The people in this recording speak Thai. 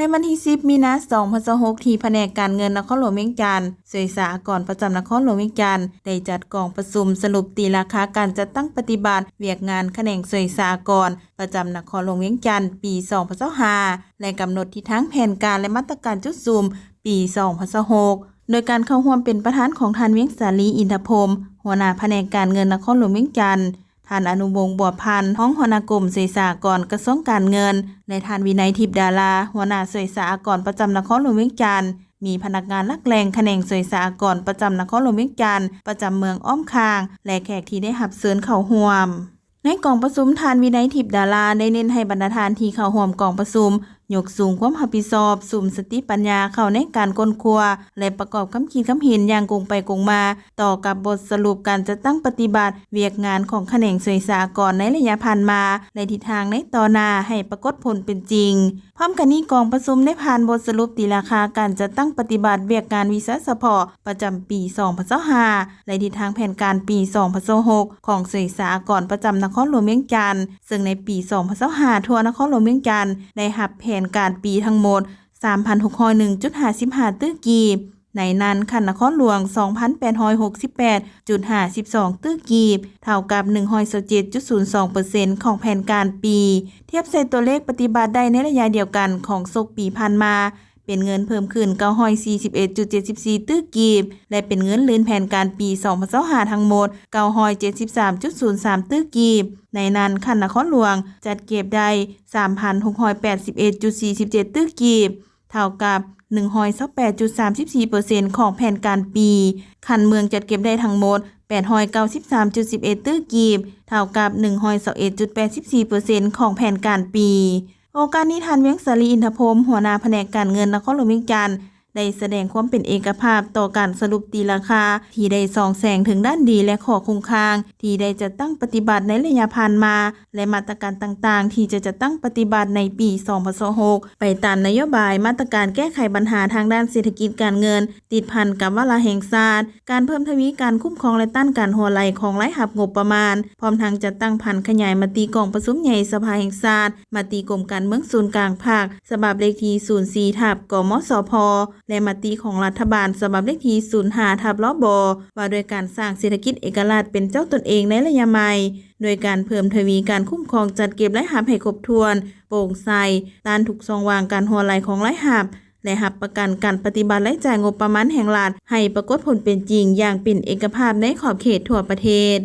ในวันที่10 มีนาคม 2026 ที่แผนกการเงินนครหลวงเวียงจันทน์สวยสหกรณ์ประจำนครหลวงเวียงจันทน์ได้จัดกองประชุมสรุปตีราคาการจัดตั้งปฏิบัติเวียกงานแขนงสวยสหกรณ์ประจำนครหลวงเวียงจันทน์ปี 2025 และกำหนดทิศทางแผนการและมาตรการจุดซูมปี 2026 โดยการเข้าร่วมเป็นประธานของท่านเวียงสาลีอินทพรหมหัวหน้าแผนกการเงินนครหลวงเวียงจันทน์ท่านอนุวงศ์บัวพันธ์ห้องหัวหน้ากรมสวยสหกรณ์กระทรวงการเงินและท่านวินัยทิพย์ดาราหัวหน้าสวยสหกรณ์ประจำนครหลวงเวียงจันทน์มีพนักงานลักแรงแขนงสวยสหกรณ์ประจำนครหลวงเวียงจันทน์ประจำเมืองอ้อมคางและแขกที่ได้รับเชิญเข้าร่วมในกองประชุมท่านวินัยทิพย์ดาราได้เน้นให้บรรดาทานที่เข้าร่วมกองประชุมยกสูงความรับผิดชอบสุ่มสติปัญญาเข้าในการค้นคว้าและประกอบคำคิดคำเห็นอย่างกงไปกงมาต่อกับบทสรุปการจัดตั้งปฏิบัติเวียกงานของแขนงสวยสหกรณ์ในระยะผ่านมาในทิศทางในต่อหน้าให้ปรากฏผลเป็นจริงพร้อมกันนี้กองประชุมได้ผ่านบทสรุปตีราคาการจัดตั้งปฏิบัติเวียกงานวิสาเฉพาะประจำปี 2025และทิศทางแผนการปี 2026 ของสวยสหกรณ์ประจำนครหลวงเวียงจันทน์ซึ่งในปี 2025 ทั่วนครหลวงเวียงจันทน์ได้รับแผนการปีทั้งหมด 3,601.55 ตื้อกีบในนั้นคันนครหลวง 2,868.52 ตื้อกีบเท่ากับ 127.02% ของแผนการปีเทียบใส่ตัวเลขปฏิบัติได้ในระยะเดียวกันของศกปีผ่านมาเป็นเงินเพิ่มขึ้น 941.74 ตื้อกีบและเป็นเงินลื่นแผนการปี 2025 ทั้งหมด 973.03 ตื้อกีบในนั้นคันนครหลวงจัดเก็บได้ 3,681.47 ตื้อกีบเท่ากับ 128.34% ของแผนการปีคันเมืองจัดเก็บได้ทั้งหมด 893.11 ตื้อกีบเท่ากับ 121.84% ของแผนการปีโอกาสนี้ท่านเวียงสาลีอินทพรหมหัวหน้าแผนกการเงินนครหลวงเวียงจันทน์ได้แสดงความเป็นเอกภาพต่อการสรุปตีราคาที่ได้ส่องแสงถึงด้านดีและข้อคงคางที่ได้จัดตั้งปฏิบัติในระยะผ่านมาและมาตรการต่างๆที่จะจัดตั้งปฏิบัติในปี 2026 ไปตามนโยบายมาตรการแก้ไขปัญหาทางด้านเศรษฐกิจการเงินติดพันกับวาระแห่งชาติการเพิ่มทวีการคุ้มครองและต้านการหัวไหลของรายรับงบประมาณพร้อมทั้งจัดตั้งพันขยายมติกองประชุมใหญ่สภาแห่งชาติมติกรมการเมืองศูนย์กลางภาคฉบับเลขที่04/กมสพและมติของรัฐบาลฉบับเลขที่05/รบว่าโดยการสร้างเศรษฐกิจเอกราชเป็นเจ้าตนเองในระยะใหม่โดยการเพิ่มทวีการคุ้มครองจัดเก็บรายรับให้ครบถ้วนโปร่งใสต้านทุกช่องว่างการหัวไหลของรายรับและรับประกันการปฏิบัติรายจ่ายงบประมาณแห่งรัฐให้ปรากฏผลเป็นจริงอย่างเป็นเอกภาพในขอบเขตทั่วประเทศ